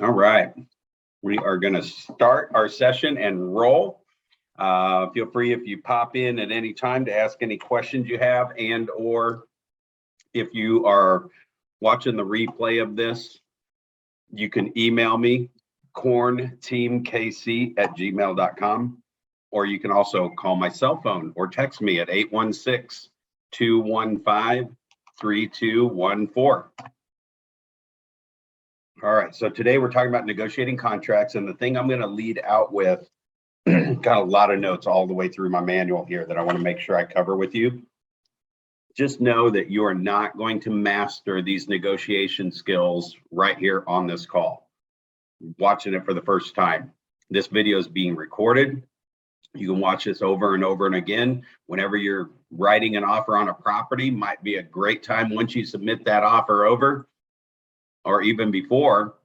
All right, we are going to start our session and roll. Feel free if you pop in at any time to ask any questions you have, and or if you are watching the replay of this, you can email me, kornteamkc@gmail.com, or you can also call my cell phone or text me at 816-215-3214. All right, so today we're talking about negotiating contracts, and the thing I'm going to lead out with, got a lot of notes all the way through my manual here that I want to make sure I cover with you. Just know that you are not going to master these negotiation skills right here on this call. Watching it for the first time. This video is being recorded. You can watch this over and over and again. Whenever you're writing an offer on a property, might be a great time once you submit that offer over, or even before,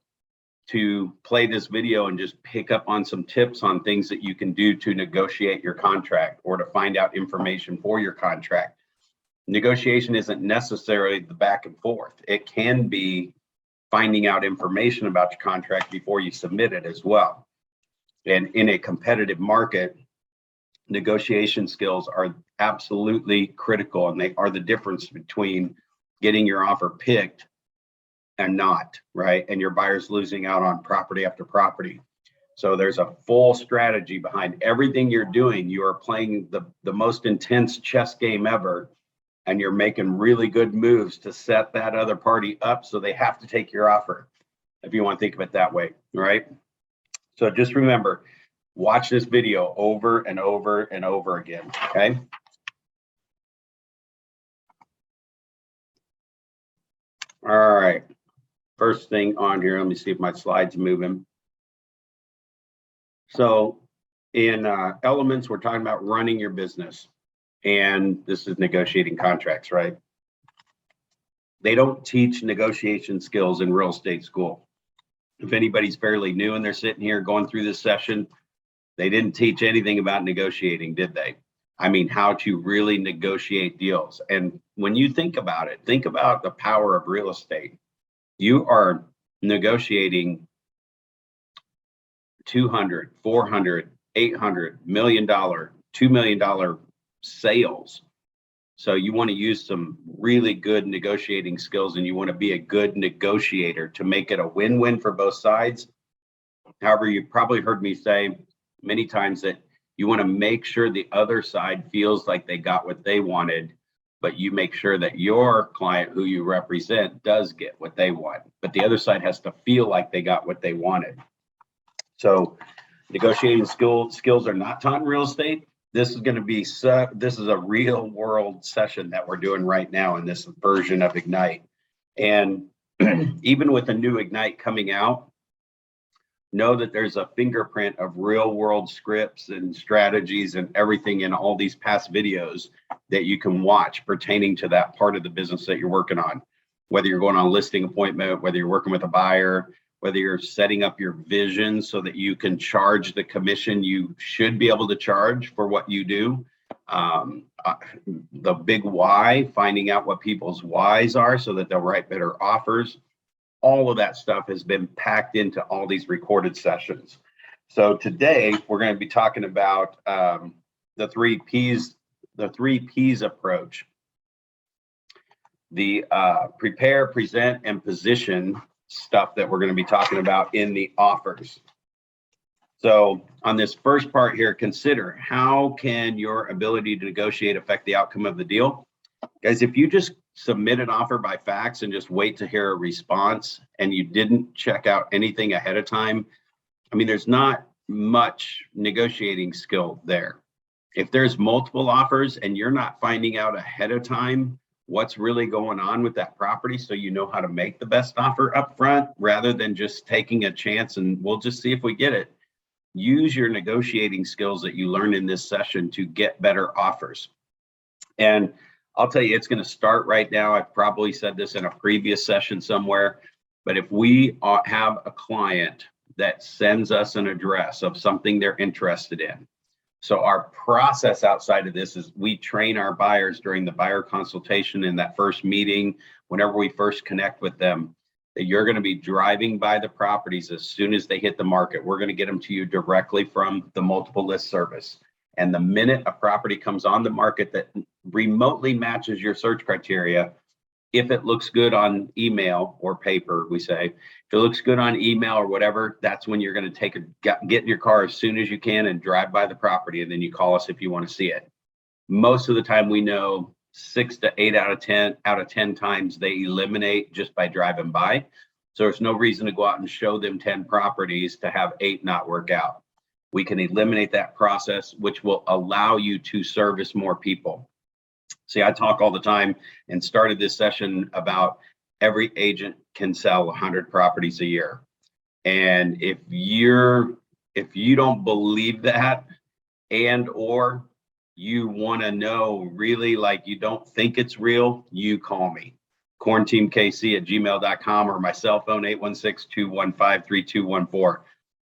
to play this video and just pick up on some tips on things that you can do to negotiate your contract or to find out information for your contract. Negotiation isn't necessarily the back and forth. It can be finding out information about your contract before you submit it as well. And in a competitive market, negotiation skills are absolutely critical, and they are the difference between getting your offer picked and not, right? And your buyer's losing out on property after property. So there's a full strategy behind everything you're doing. You are playing the most intense chess game ever, and you're making really good moves to set that other party up so they have to take your offer, if you want to think of it that way, right? So just remember, watch this video over and over and over again, okay? All right. First thing on here, let me see if my slides are moving. So in elements, we're talking about running your business, and this is negotiating contracts, right? They don't teach negotiation skills in real estate school. If anybody's fairly new and they're sitting here going through this session, they didn't teach anything about negotiating, did they? I mean, how to really negotiate deals. And when you think about it, think about the power of real estate. You are negotiating $200, $400, $800, $1 million, $2 million sales. So you want to use some really good negotiating skills, and you want to be a good negotiator to make it a win-win for both sides. However, you've probably heard me say many times that you want to make sure the other side feels like they got what they wanted, but you make sure that your client who you represent does get what they want, but the other side has to feel like they got what they wanted. So negotiating skills are not taught in real estate. This is going to be, this is a real world session that we're doing right now in this version of Ignite. And even with the new Ignite coming out, know that there's a fingerprint of real world scripts and strategies and everything in all these past videos that you can watch pertaining to that part of the business that you're working on. Whether you're going on a listing appointment, whether you're working with a buyer, whether you're setting up your vision so that you can charge the commission you should be able to charge for what you do. The big why, finding out what people's whys are so that they'll write better offers. All of that stuff has been packed into all these recorded sessions. So today we're going to be talking about the 3 Ps approach. The prepare, present, and position stuff that we're going to be talking about in the offers. So on this first part here, consider how can your ability to negotiate affect the outcome of the deal? Guys, if you just submit an offer by fax and just wait to hear a response and you didn't check out anything ahead of time, I mean, there's not much negotiating skill there. If there's multiple offers and you're not finding out ahead of time what's really going on with that property so you know how to make the best offer up front rather than just taking a chance and we'll just see if we get it, use your negotiating skills that you learn in this session to get better offers. And I'll tell you, it's going to start right now. I've probably said this in a previous session somewhere, but if we have a client that sends us an address of something they're interested in, so our process outside of this is we train our buyers during the buyer consultation in that first meeting, whenever we first connect with them, that you're going to be driving by the properties as soon as they hit the market. We're going to get them to you directly from the multiple list service. And the minute a property comes on the market that remotely matches your search criteria, if it looks good on email or paper, we say, if it looks good on email or whatever, that's when you're going to get in your car as soon as you can and drive by the property. And then you call us if you want to see it. Most of the time, we know 6 to 8 out of 10 times they eliminate just by driving by. So there's no reason to go out and show them 10 properties to have 8 not work out. We can eliminate that process, which will allow you to service more people. See, I talk all the time and started this session about every agent can sell 100 properties a year. And if you don't believe that, and or you want to know really, like, you don't think it's real, you call me, kornteamkc@gmail.com, or my cell phone, 816-215-3214.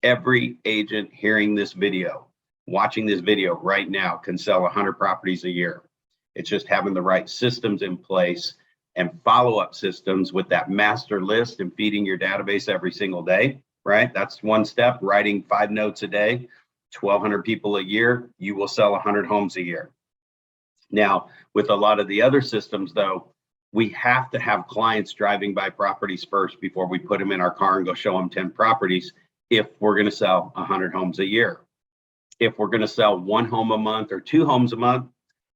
Every agent hearing this video, watching this video right now, can sell 100 properties a year. It's just having the right systems in place and follow-up systems with that master list and feeding your database every single day, right? That's one step. Writing 5 notes a day, 1,200 people a year, you will sell 100 homes a year. Now, with a lot of the other systems, though, we have to have clients driving by properties first before we put them in our car and go show them 10 properties if we're going to sell 100 homes a year. If we're going to sell 1 home a month or 2 homes a month,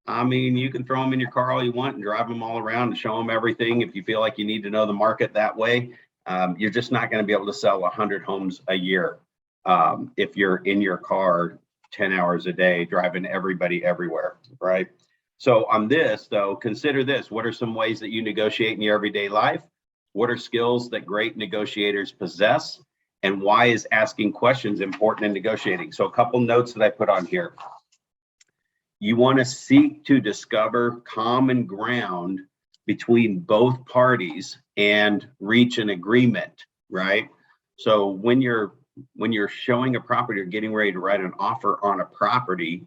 I mean, you can throw them in your car all you want and drive them all around and show them everything. If you feel like you need to know the market that way, you're just not going to be able to sell 100 homes a year if you're in your car 10 hours a day driving everybody everywhere, right? So on this, though, consider this. What are some ways that you negotiate in your everyday life? What are skills that great negotiators possess? And why is asking questions important in negotiating? So a couple notes that I put on here. You want to seek to discover common ground between both parties and reach an agreement, right? So when you're showing a property or getting ready to write an offer on a property,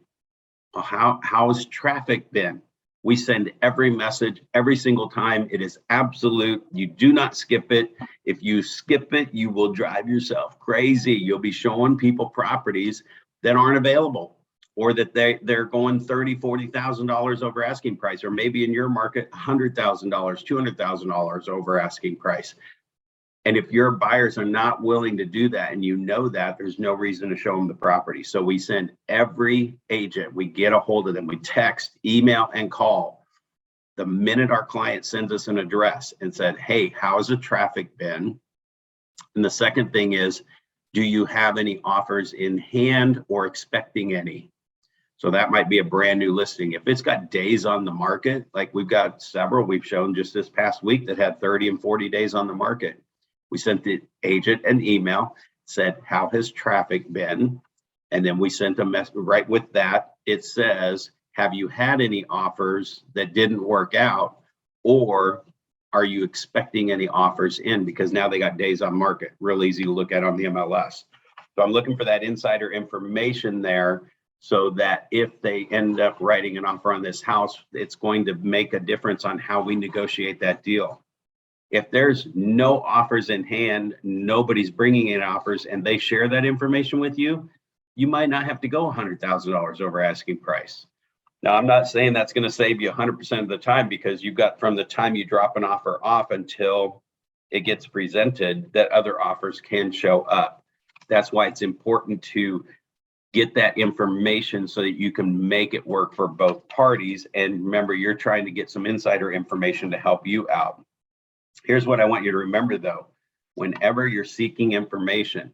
how's traffic been? We send every message every single time. It is absolute. You do not skip it. If you skip it, you will drive yourself crazy. You'll be showing people properties that aren't available, or that they're going $30,000, $40,000 over asking price, or maybe in your market, $100,000, $200,000 over asking price. And if your buyers are not willing to do that, and you know that, there's no reason to show them the property. So we send every agent, we get a hold of them, we text, email, and call. The minute our client sends us an address and said, hey, how's the traffic been? And the second thing is, do you have any offers in hand or expecting any? So that might be a brand new listing. If it's got days on the market, like we've got several we've shown just this past week that had 30 and 40 days on the market. We sent the agent an email, said, how has traffic been? And then we sent a message right with that. It says, have you had any offers that didn't work out? Or are you expecting any offers in? Because now they got days on market, real easy to look at on the MLS. So I'm looking for that insider information there, so that if they end up writing an offer on this house, it's going to make a difference on how we negotiate that deal. If there's no offers in hand, nobody's bringing in offers, and they share that information with you, you might not have to go $100,000 over asking price. Now, I'm not saying that's going to save you 100% of the time, because you've got from the time you drop an offer off until it gets presented, that other offers can show up. That's why it's important to get that information so that you can make it work for both parties. And remember, you're trying to get some insider information to help you out. Here's what I want you to remember, though. Whenever you're seeking information,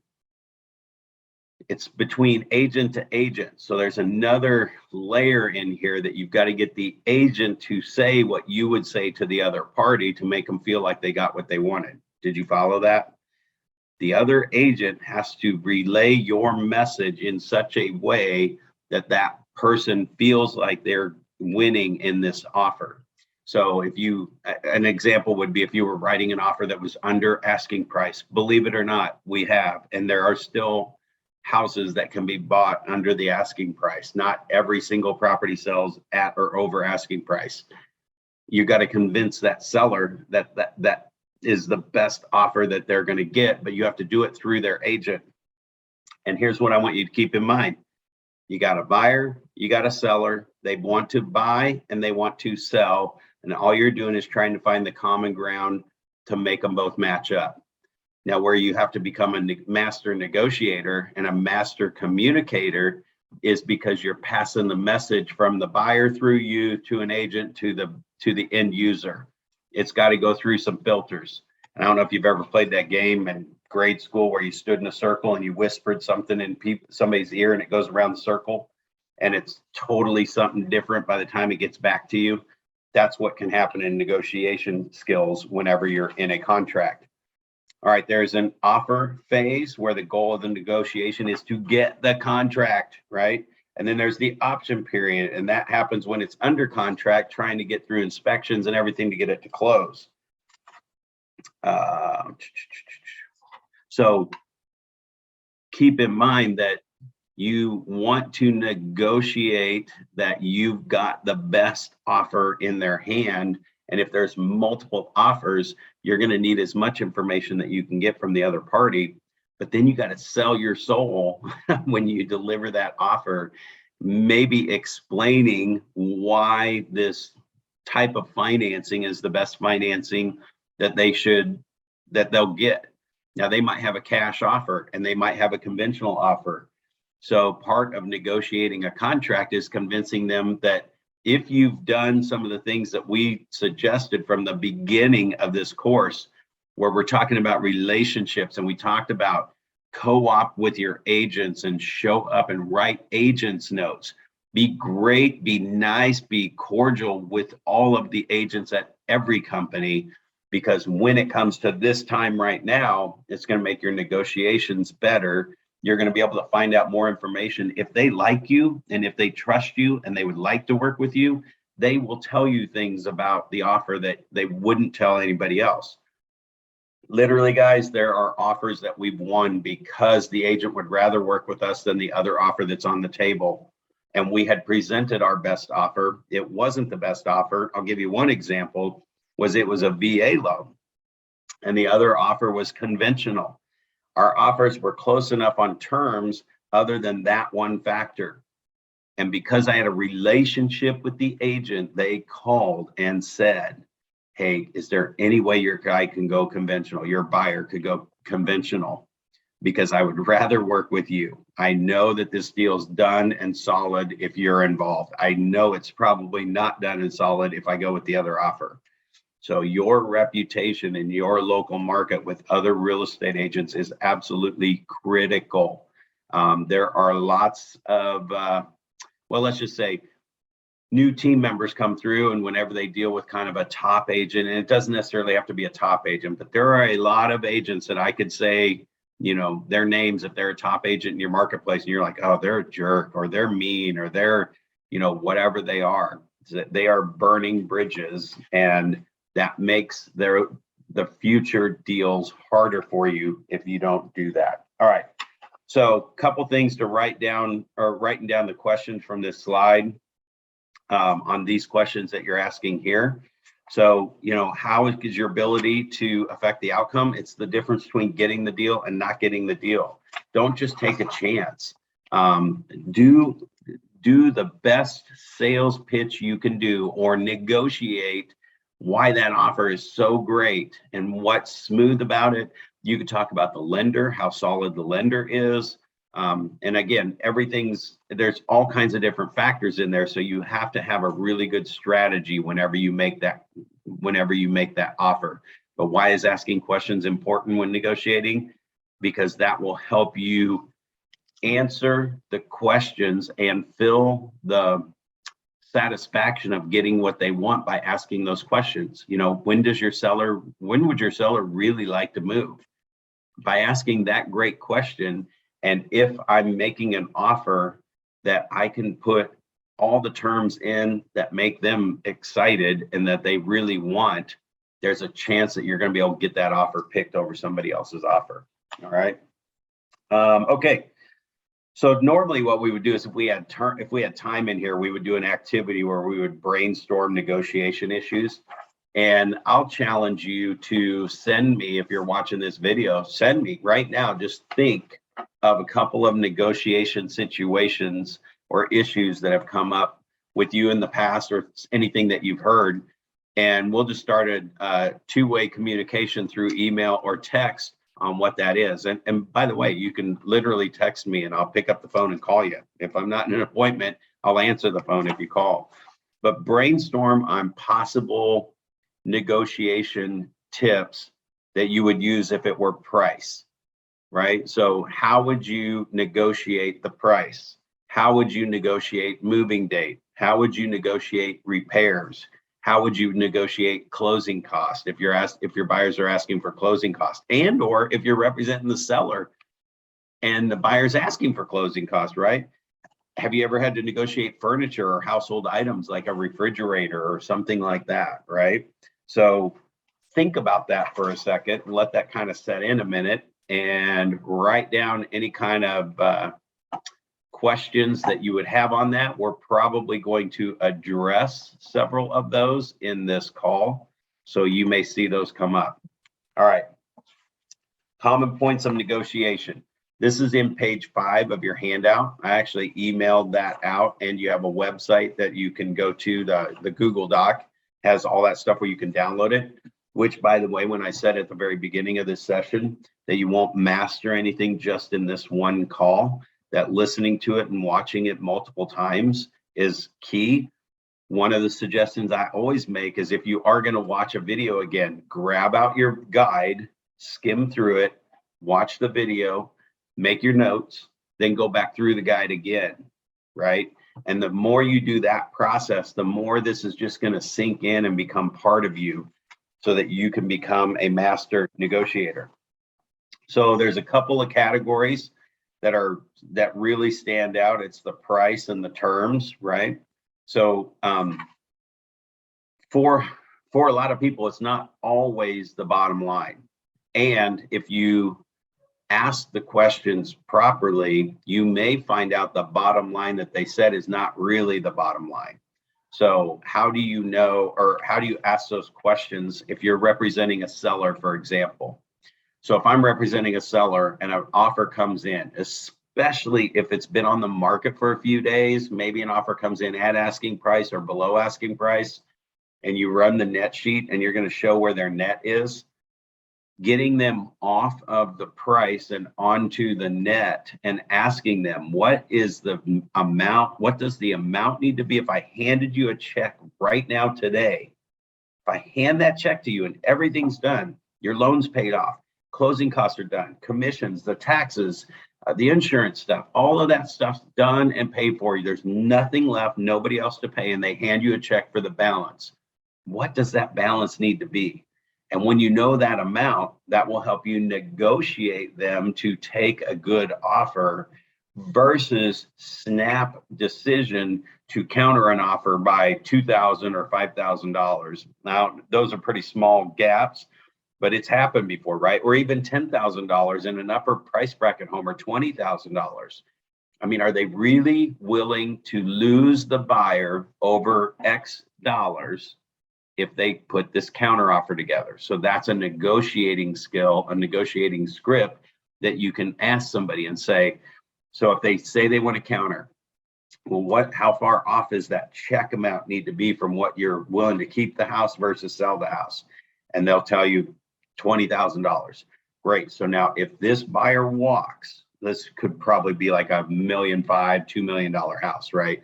it's between agent to agent. So there's another layer in here that you've got to get the agent to say what you would say to the other party to make them feel like they got what they wanted. Did you follow that? The other agent has to relay your message in such a way that that person feels like they're winning in this offer. So an example would be if you were writing an offer that was under asking price. Believe it or not, we have, and there are still houses that can be bought under the asking price. Not every single property sells at or over asking price. You got to convince that seller that is the best offer that they're going to get, but you have to do it through their agent. And here's what I want you to keep in mind. You got a buyer, you got a seller. They want to buy and they want to sell. And all you're doing is trying to find the common ground to make them both match up. Now, where you have to become a master negotiator and a master communicator is because you're passing the message from the buyer through you to an agent to the end user. It's got to go through some filters. And I don't know if you've ever played that game in grade school where you stood in a circle and you whispered something in somebody's ear and it goes around the circle and it's totally something different by the time it gets back to you. That's what can happen in negotiation skills whenever you're in a contract. All right, there's an offer phase where the goal of the negotiation is to get the contract, right? And then there's the option period, and that happens when it's under contract, trying to get through inspections and everything to get it to close. So keep in mind that you want to negotiate that you've got the best offer in their hand. And if there's multiple offers, you're going to need as much information that you can get from the other party. But then you got to sell your soul when you deliver that offer, maybe explaining why this type of financing is the best financing that they'll get. Now, they might have a cash offer and they might have a conventional offer. So part of negotiating a contract is convincing them that if you've done some of the things that we suggested from the beginning of this course, where we're talking about relationships and we talked about co-op with your agents and show up and write agents notes, be great, be nice, be cordial with all of the agents at every company, because when it comes to this time right now, it's going to make your negotiations better. You're going to be able to find out more information. If they like you and if they trust you and they would like to work with you, they will tell you things about the offer that they wouldn't tell anybody else. Literally, guys, there are offers that we've won because the agent would rather work with us than the other offer that's on the table. And we had presented our best offer. It wasn't the best offer. I'll give you one example. It was a VA loan, and the other offer was conventional. Our offers were close enough on terms other than that one factor. And because I had a relationship with the agent, they called and said, hey, is there any way your guy can go conventional? Your buyer could go conventional, because I would rather work with you. I know that this deal's done and solid if you're involved. I know it's probably not done and solid if I go with the other offer. So your reputation in your local market with other real estate agents is absolutely critical. There are lots of, let's just say, new team members come through, and whenever they deal with kind of a top agent, and it doesn't necessarily have to be a top agent, but there are a lot of agents that I could say, their names if they're a top agent in your marketplace, and you're like, oh, they're a jerk, or they're mean, or they're, whatever they are. They are burning bridges, and that makes the future deals harder for you if you don't do that. All right. So a couple things to writing down the questions from this slide on these questions that you're asking here. So, how is your ability to affect the outcome? It's the difference between getting the deal and not getting the deal. Don't just take a chance. Do the best sales pitch you can do, or negotiate why that offer is so great and what's smooth about it. You could talk about the lender, how solid the lender is. And again, there's all kinds of different factors in there. So you have to have a really good strategy whenever you make that offer. But why is asking questions important when negotiating? Because that will help you answer the questions and fill the satisfaction of getting what they want by asking those questions. When would your seller really like to move? By asking that great question. And if I'm making an offer that I can put all the terms in that make them excited and that they really want, there's a chance that you're going to be able to get that offer picked over somebody else's offer. All right. Okay. So normally what we would do is if we had time in here, we would do an activity where we would brainstorm negotiation issues. And I'll challenge you to send me, if you're watching this video, send me right now, just think of a couple of negotiation situations or issues that have come up with you in the past, or anything that you've heard. And we'll just start a two-way communication through email or text on what that is. And by the way, you can literally text me and I'll pick up the phone and call you. If I'm not in an appointment, I'll answer the phone if you call. But brainstorm on possible negotiation tips that you would use if it were price, right? So how would you negotiate the price? How would you negotiate moving date? How would you negotiate repairs? How would you negotiate closing cost if your buyers are asking for closing cost, and or if you're representing the seller and the buyer's asking for closing cost, right? Have you ever had to negotiate furniture or household items like a refrigerator or something like that, right? So think about that for a second and let that kind of set in a minute, and write down any kind of questions that you would have on that. We're probably going to address several of those in this call, so you may see those come up. All right. Common points of negotiation. This is in page 5 of your handout. I actually emailed that out, and you have a website that you can go to. The Google Doc has all that stuff where you can download it, which, by the way, when I said at the very beginning of this session that you won't master anything just in this one call, that listening to it and watching it multiple times is key. One of the suggestions I always make is, if you are going to watch a video again, grab out your guide, skim through it, watch the video, make your notes, then go back through the guide again, right? And the more you do that process, the more this is just going to sink in and become part of you, so that you can become a master negotiator. So there's a couple of categories that really stand out. It's the price and the terms, right? So for a lot of people, it's not always the bottom line. And if you ask the questions properly, you may find out the bottom line that they said is not really the bottom line. So how do you know, or how do you ask those questions if you're representing a seller, for example? So if I'm representing a seller and an offer comes in, especially if it's been on the market for a few days, maybe an offer comes in at asking price or below asking price, and you run the net sheet and you're going to show where their net is, getting them off of the price and onto the net and asking them, what is the amount? What does the amount need to be? If I handed you a check right now today, if I hand that check to you and everything's done, your loan's paid off, closing costs are done, commissions, the taxes, the insurance stuff, all of that stuff's done and paid for. There's nothing left, nobody else to pay, and they hand you a check for the balance. What does that balance need to be? And when you know that amount, that will help you negotiate them to take a good offer versus snap decision to counter an offer by $2,000 or $5,000. Now, those are pretty small gaps, but it's happened before, right? Or even $10,000 in an upper price bracket home, or $20,000. I mean, are they really willing to lose the buyer over X dollars if they put this counter offer together? So that's a negotiating skill, a negotiating script that you can ask somebody and say, so if they say they want to counter, well, how far off is that check amount need to be from what you're willing to keep the house versus sell the house? And they'll tell you $20,000. Great. So now if this buyer walks, this could probably be like a $1.5 million, $2 million house, right?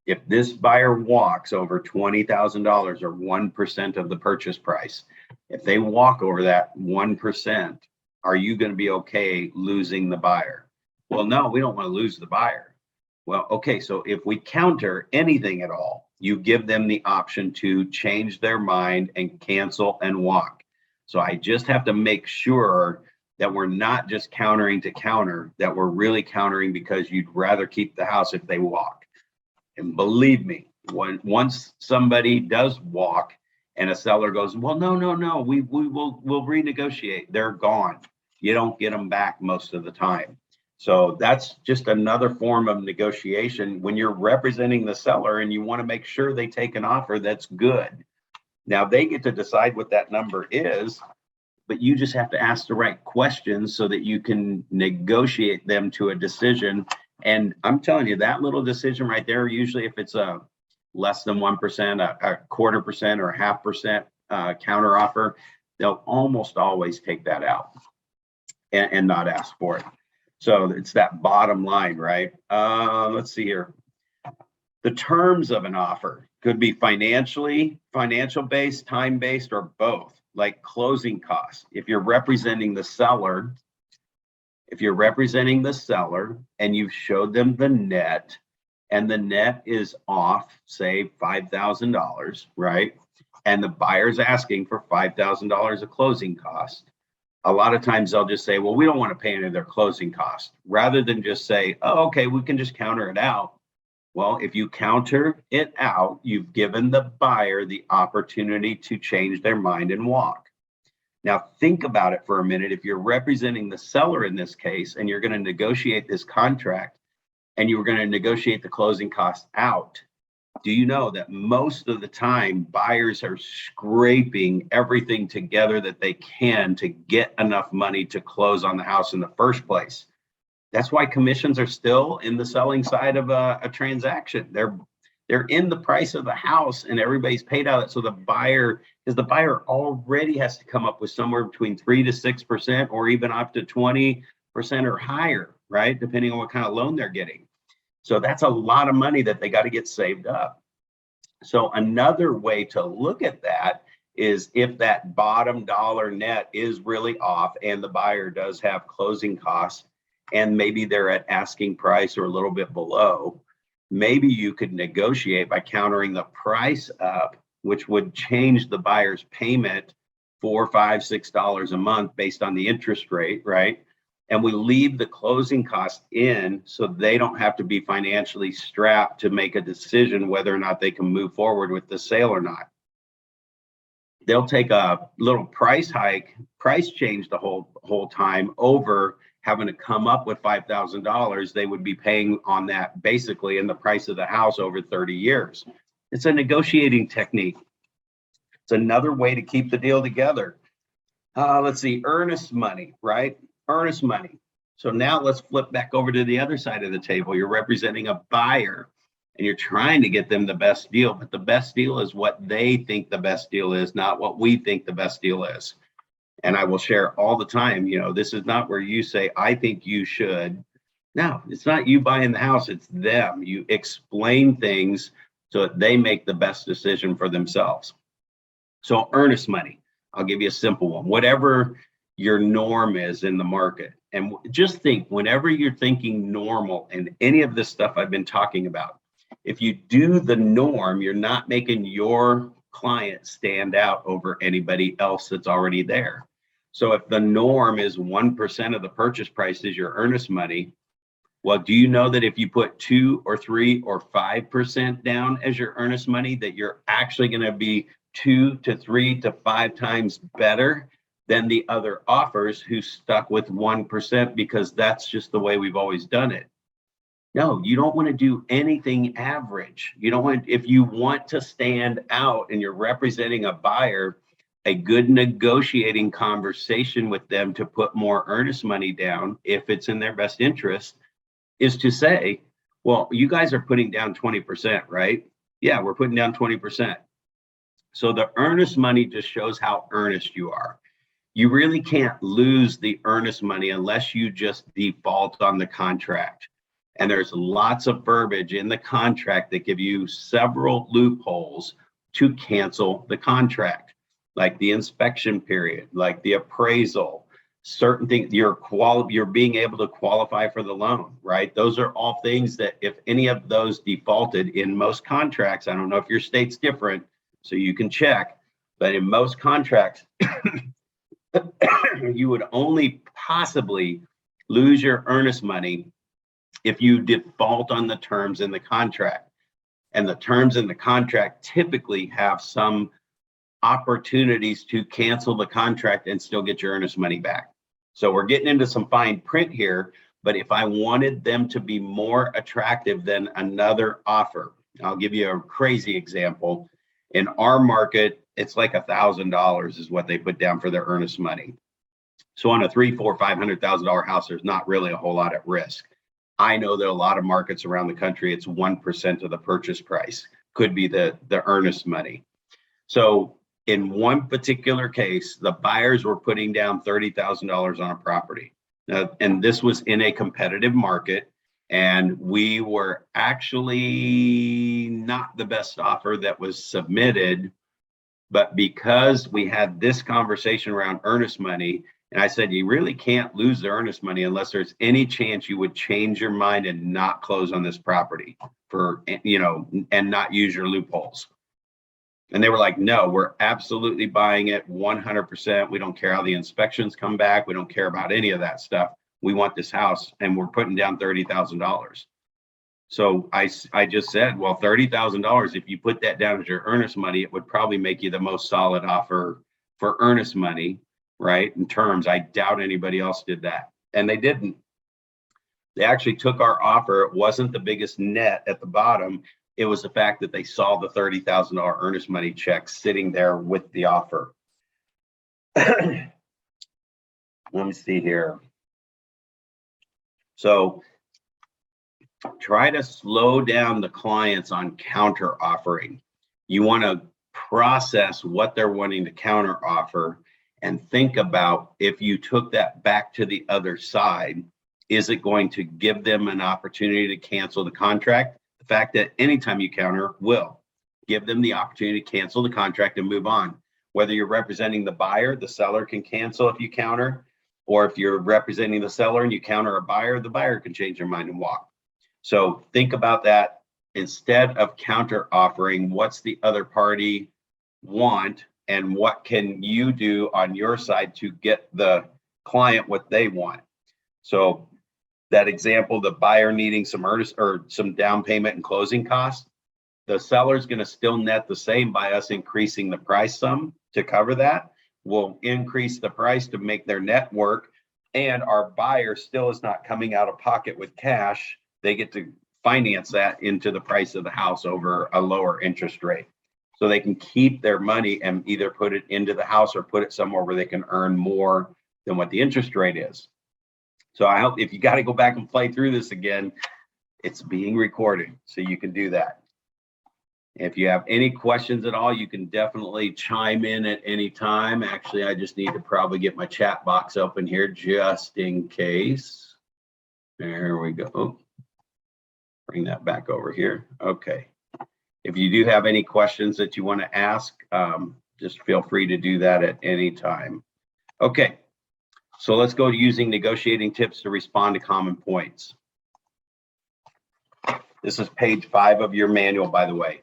If this buyer walks over $20,000, or 1% of the purchase price, if they walk over that 1%, are you going to be okay losing the buyer? Well, no, we don't want to lose the buyer. Well, okay, so if we counter anything at all, you give them the option to change their mind and cancel and walk. So I just have to make sure that we're not just countering to counter, that we're really countering because you'd rather keep the house if they walk. And believe me, once somebody does walk and a seller goes, well, no, we'll renegotiate, they're gone. You don't get them back most of the time. So that's just another form of negotiation when you're representing the seller and you want to make sure they take an offer that's good. Now they get to decide what that number is, but you just have to ask the right questions so that you can negotiate them to a decision. And I'm telling you, that little decision right there, usually if it's a less than 1%, a 1/4% or 0.5% counter offer, they'll almost always take that out and not ask for it. So it's that bottom line, right? Let's see here. The terms of an offer could be financial based, time based, or both, like closing costs. If you're representing the seller and you've showed them the net, and the net is off, say $5,000, right? And the buyer's asking for $5,000 of closing cost. A lot of times they'll just say, well, we don't want to pay any of their closing costs, rather than just say, oh, okay, we can just counter it out. Well, if you counter it out, you've given the buyer the opportunity to change their mind and walk. Now, think about it for a minute. If you're representing the seller in this case, and you're going to negotiate this contract, and you were going to negotiate the closing costs out, do you know that most of the time buyers are scraping everything together that they can to get enough money to close on the house in the first place? That's why commissions are still in the selling side of a transaction. They're in the price of the house, and everybody's paid out. So the buyer already has to come up with somewhere between 3 to 6%, or even up to 20% or higher, right? Depending on what kind of loan they're getting. So that's a lot of money that they got to get saved up. So another way to look at that is if that bottom dollar net is really off and the buyer does have closing costs, and maybe they're at asking price or a little bit below, maybe you could negotiate by countering the price up, which would change the buyer's payment $4, $5, $6 a month based on the interest rate, right? And we leave the closing costs in so they don't have to be financially strapped to make a decision whether or not they can move forward with the sale or not. They'll take a little price change the whole time over having to come up with $5,000 they would be paying on that basically in the price of the house over 30 years. It's a negotiating technique. It's another way to keep the deal together. Let's see, earnest money, right? Earnest money. So now let's flip back over to the other side of the table. You're representing a buyer and you're trying to get them the best deal, but the best deal is what they think the best deal is, not what we think the best deal is. And I will share all the time, this is not where you say, I think you should. No, it's not you buying the house, it's them. You explain things so that they make the best decision for themselves. So earnest money, I'll give you a simple one. Whatever your norm is in the market. And just think, whenever you're thinking normal and any of this stuff I've been talking about, if you do the norm, you're not making your client stand out over anybody else that's already there. So if the norm is 1% of the purchase price is your earnest money, well, do you know that if you put 2 or 3 or 5% down as your earnest money, that you're actually going to be 2 to 3 to 5 times better than the other offers who stuck with 1% because that's just the way we've always done it? No, you don't want to do anything average. You don't want, if you want to stand out and you're representing a buyer, a good negotiating conversation with them to put more earnest money down, if it's in their best interest, is to say, well, you guys are putting down 20%, right? Yeah, we're putting down 20%. So the earnest money just shows how earnest you are. You really can't lose the earnest money unless you just default on the contract. And there's lots of verbiage in the contract that give you several loopholes to cancel the contract, like the inspection period, like the appraisal, certain things, you're being able to qualify for the loan, right? Those are all things that if any of those defaulted in most contracts, I don't know if your state's different, so you can check, but in most contracts, you would only possibly lose your earnest money if you default on the terms in the contract. And the terms in the contract typically have some opportunities to cancel the contract and still get your earnest money back. So we're getting into some fine print here, but if I wanted them to be more attractive than another offer, I'll give you a crazy example. In our market, it's like $1,000 is what they put down for their earnest money. So on a $300,000, $400,000, $500,000 house, there's not really a whole lot at risk. I know that a lot of markets around the country, it's 1% of the purchase price could be the earnest money. So in one particular case, the buyers were putting down $30,000 on a property. Now, and this was in a competitive market, and we were actually not the best offer that was submitted. But because we had this conversation around earnest money, and I said, you really can't lose the earnest money unless there's any chance you would change your mind and not close on this property for, and not use your loopholes. And they were like, no, we're absolutely buying it 100%. We don't care how the inspections come back. We don't care about any of that stuff. We want this house, and we're putting down $30,000. So I just said, well, $30,000, if you put that down as your earnest money, it would probably make you the most solid offer for earnest money, right? In terms, I doubt anybody else did that. And they didn't. They actually took our offer. It wasn't the biggest net at the bottom. It was the fact that they saw the $30,000 earnest money check sitting there with the offer. Let me see here. So try to slow down the clients on counter offering. You want to process what they're wanting to counter offer and think about, if you took that back to the other side, is it going to give them an opportunity to cancel the contract? The fact that anytime you counter will give them the opportunity to cancel the contract and move on. Whether you're representing the buyer, the seller can cancel if you counter, or if you're representing the seller and you counter a buyer, the buyer can change their mind and walk. So think about that. Instead of counter offering, what's the other party want, and what can you do on your side to get the client what they want? So that example, the buyer needing some earnest or some down payment and closing costs, the seller's going to still net the same by us increasing the price some to cover that. We'll increase the price to make their net work, and our buyer still is not coming out of pocket with cash. They get to finance that into the price of the house over a lower interest rate. So they can keep their money and either put it into the house or put it somewhere where they can earn more than what the interest rate is. So I hope, if you got to go back and play through this again, it's being recorded, so you can do that. If you have any questions at all, you can definitely chime in at any time. Actually, I just need to probably get my chat box open here just in case. There we go. Oh, bring that back over here. Okay. If you do have any questions that you want to ask, just feel free to do that at any time. Okay, so let's go to using negotiating tips to respond to common points. This is page 5 of your manual, by the way.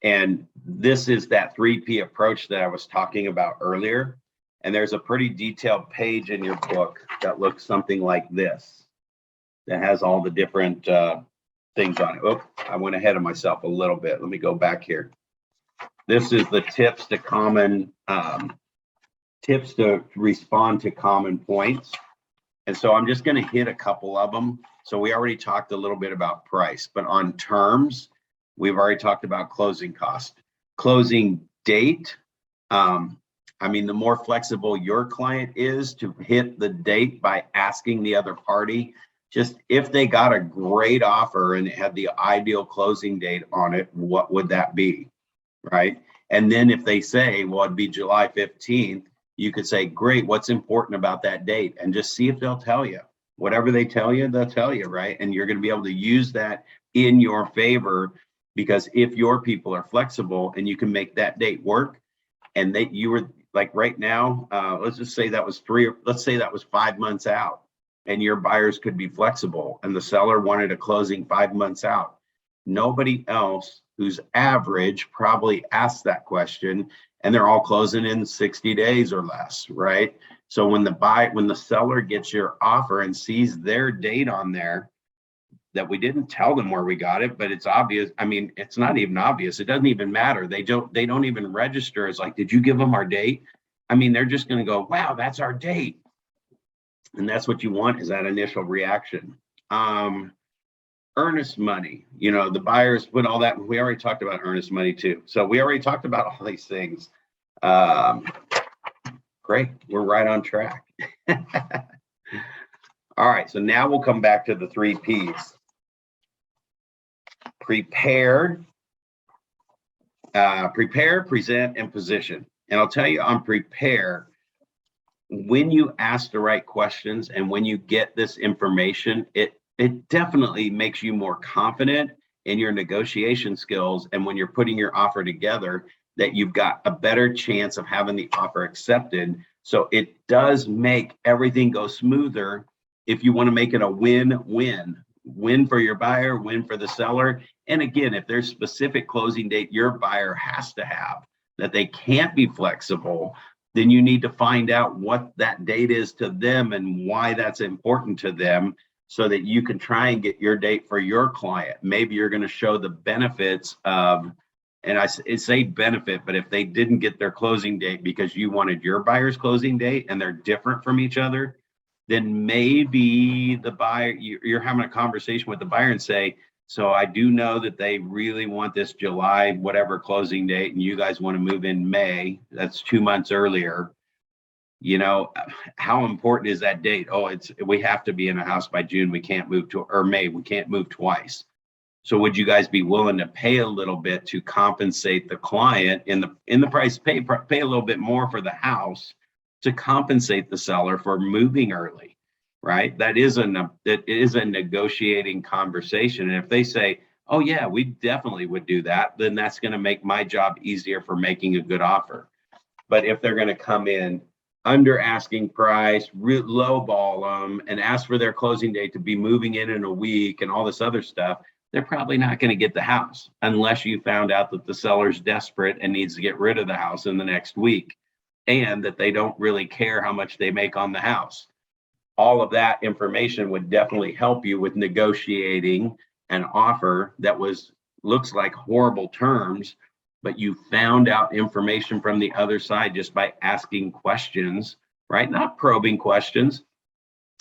And this is that 3P approach that I was talking about earlier. And there's a pretty detailed page in your book that looks something like this, that has all the different things on it. Oh, I went ahead of myself a little bit. Let me go back here. This is the tips to common tips to respond to common points. And so I'm just going to hit a couple of them. So we already talked a little bit about price, but on terms, we've already talked about closing cost, closing date. I mean, the more flexible your client is to hit the date by asking the other party, just if they got a great offer and it had the ideal closing date on it, what would that be, right? And then if they say, well, it'd be July 15th, you could say, great, what's important about that date? And just see if they'll tell you. Whatever they tell you, they'll tell you, right? And you're going to be able to use that in your favor, because if your people are flexible and you can make that date work, and you were like right now, let's just say that was let's say that was 5 months out, and your buyers could be flexible and the seller wanted a closing 5 months out. Nobody else who's average probably asked that question, and they're all closing in 60 days or less, right? So when the seller gets your offer and sees their date on there, that we didn't tell them where we got it, but it's obvious. I mean, it's not even obvious. It doesn't even matter. They don't even register as like, did you give them our date? I mean, they're just going to go, wow, that's our date. And that's what you want, is that initial reaction. Earnest money, the buyers put all that. We already talked about earnest money too. So we already talked about all these things. Great, we're right on track. All right, so now we'll come back to the 3 Ps. Prepare, present, and position. And I'll tell you on prepare, when you ask the right questions and when you get this information, it definitely makes you more confident in your negotiation skills. And when you're putting your offer together, that you've got a better chance of having the offer accepted. So it does make everything go smoother if you want to make it a win-win. Win for your buyer, win for the seller. And again, if there's specific closing date your buyer has to have, that they can't be flexible, then you need to find out what that date is to them and why that's important to them so that you can try and get your date for your client. Maybe you're going to show the benefits of, and I say benefit, but if they didn't get their closing date because you wanted your buyer's closing date and they're different from each other, then maybe the buyer, you're having a conversation with the buyer and say, so I do know that they really want this July, whatever closing date, and you guys want to move in May. That's 2 months earlier. You know, how important is that date? Oh, we have to be in a house by June. We can't move to, or May, we can't move twice. So would you guys be willing to pay a little bit to compensate the client in the price, pay a little bit more for the house to compensate the seller for moving early? Right? That is a negotiating conversation. And if they say, oh yeah, we definitely would do that, then that's going to make my job easier for making a good offer. But if they're going to come in under asking price, lowball them and ask for their closing date to be moving in a week and all this other stuff, they're probably not going to get the house unless you found out that the seller's desperate and needs to get rid of the house in the next week and that they don't really care how much they make on the house. All of that information would definitely help you with negotiating an offer that looks like horrible terms, but you found out information from the other side just by asking questions, right? Not probing questions.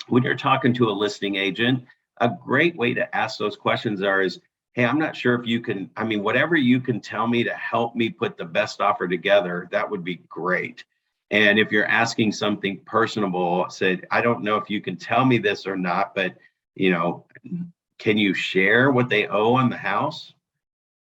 When you're talking to a listing agent, a great way to ask those questions is, hey, I'm not sure if you can, whatever you can tell me to help me put the best offer together, that would be great. And if you're asking something personable, said, I don't know if you can tell me this or not, but can you share what they owe on the house?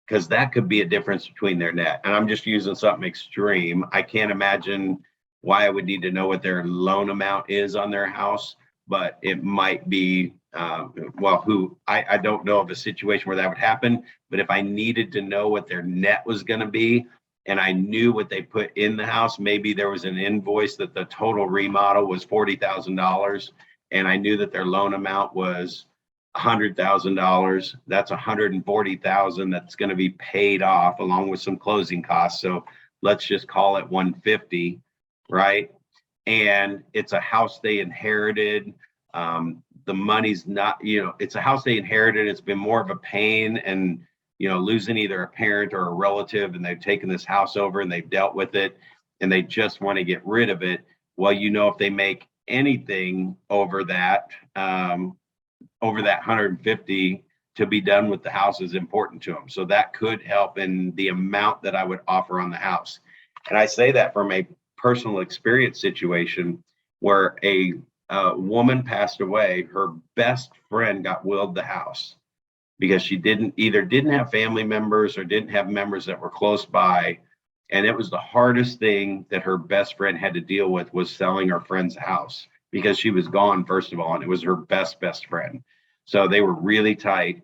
Because that could be a difference between their net. And I'm just using something extreme. I can't imagine why I would need to know what their loan amount is on their house, but it might be, I don't know of a situation where that would happen, but if I needed to know what their net was going to be, and I knew what they put in the house, maybe there was an invoice that the total remodel was $40,000, and I knew that their loan amount was $100,000. That's $140,000 that's going to be paid off along with some closing costs. So let's just call it $150,000, right? And it's a house they inherited. The money's not, it's a house they inherited. It's been more of a pain and losing either a parent or a relative, and they've taken this house over and they've dealt with it and they just want to get rid of it. Well, if they make anything over that 150 to be done with the house is important to them. So that could help in the amount that I would offer on the house. And I say that from a personal experience situation where a woman passed away. Her best friend got willed the house because she didn't have family members or didn't have members that were close by. And it was the hardest thing that her best friend had to deal with was selling her friend's house because she was gone, first of all, and it was her best friend. So they were really tight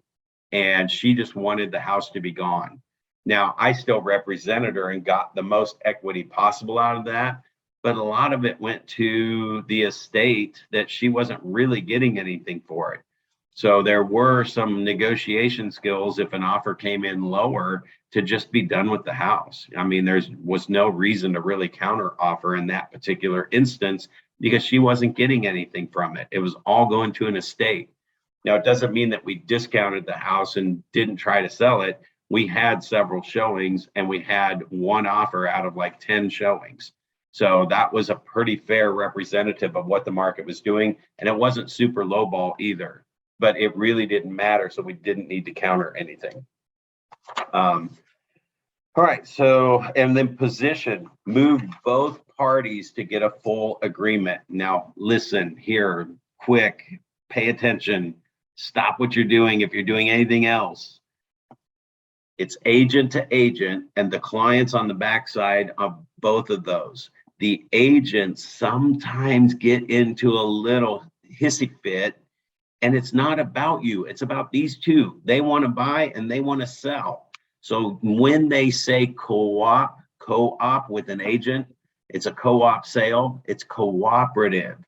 and she just wanted the house to be gone. Now, I still represented her and got the most equity possible out of that, but a lot of it went to the estate that she wasn't really getting anything for it. So there were some negotiation skills if an offer came in lower to just be done with the house. There was no reason to really counter offer in that particular instance because she wasn't getting anything from it. It was all going to an estate. Now, it doesn't mean that we discounted the house and didn't try to sell it. We had several showings and we had one offer out of like 10 showings. So that was a pretty fair representative of what the market was doing. And it wasn't super lowball either. But it really didn't matter, so we didn't need to counter anything. All right, so, and then position, move both parties to get a full agreement. Now, listen here, quick, pay attention, stop what you're doing if you're doing anything else. It's agent to agent, and the client's on the backside of both of those. The agents sometimes get into a little hissy fit, and it's not about you. It's about these two. They want to buy and they want to sell. So when they say co-op with an agent, it's a co-op sale. It's cooperative.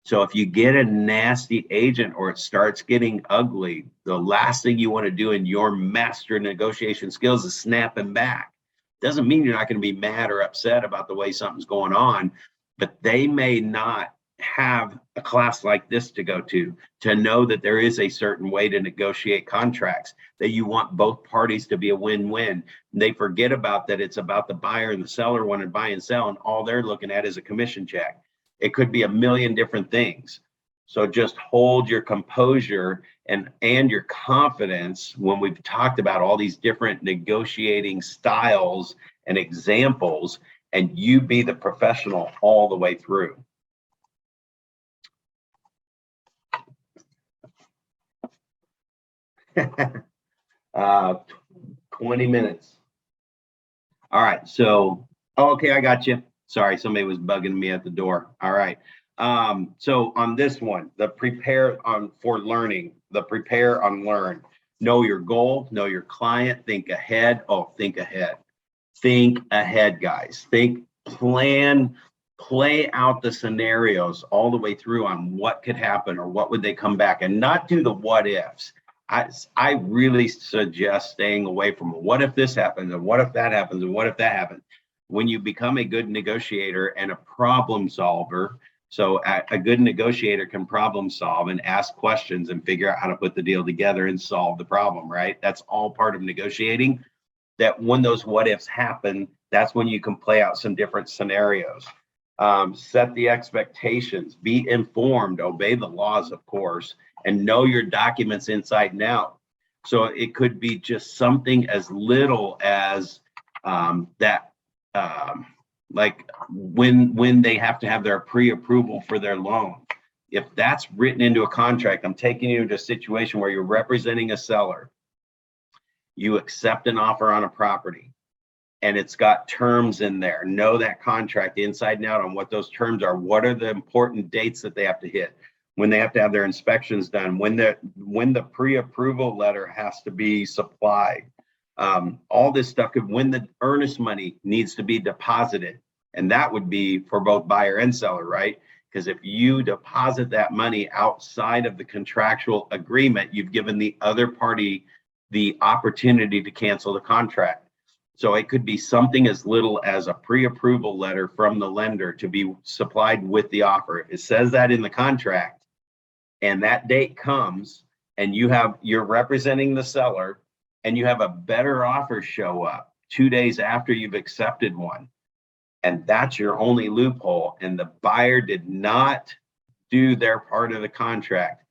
So if you get a nasty agent or it starts getting ugly, the last thing you want to do in your master negotiation skills is snapping back. Doesn't mean you're not going to be mad or upset about the way something's going on, but they may not have a class like this to go to know that there is a certain way to negotiate contracts, that you want both parties to be a win-win. They forget about that. It's about the buyer and the seller wanting to buy and sell, and all they're looking at is a commission check. It could be a million different things. So just hold your composure and your confidence when we've talked about all these different negotiating styles and examples, and you be the professional all the way through. 20 minutes. All right, so, okay, I got you. Sorry, somebody was bugging me at the door. All right. So on this one, the prepare on for learning, the prepare on learn. Know your goal, know your client, think ahead. Oh, think ahead. Think ahead, guys. Think, plan, play out the scenarios all the way through on what could happen or what would they come back, and not do the what ifs. I really suggest staying away from what if this happens and what if that happens and what if that happens. When you become a good negotiator and a problem solver, so a good negotiator can problem solve and ask questions and figure out how to put the deal together and solve the problem, right? That's all part of negotiating. That when those what ifs happen, that's when you can play out some different scenarios. Set the expectations, be informed, obey the laws, of course, and know your documents inside and out. So it could be just something as little as like when they have to have their pre-approval for their loan. If that's written into a contract, I'm taking you into a situation where you're representing a seller. You accept an offer on a property, and it's got terms in there. Know that contract inside and out on what those terms are. What are the important dates that they have to hit? When they have to have their inspections done, when the pre-approval letter has to be supplied, all this stuff, when the earnest money needs to be deposited, and that would be for both buyer and seller, right? Because if you deposit that money outside of the contractual agreement, you've given the other party the opportunity to cancel the contract. So it could be something as little as a pre-approval letter from the lender to be supplied with the offer. If it says that in the contract and that date comes and you're representing the seller and you have a better offer show up 2 days after you've accepted one, and that's your only loophole, and the buyer did not do their part of the contract,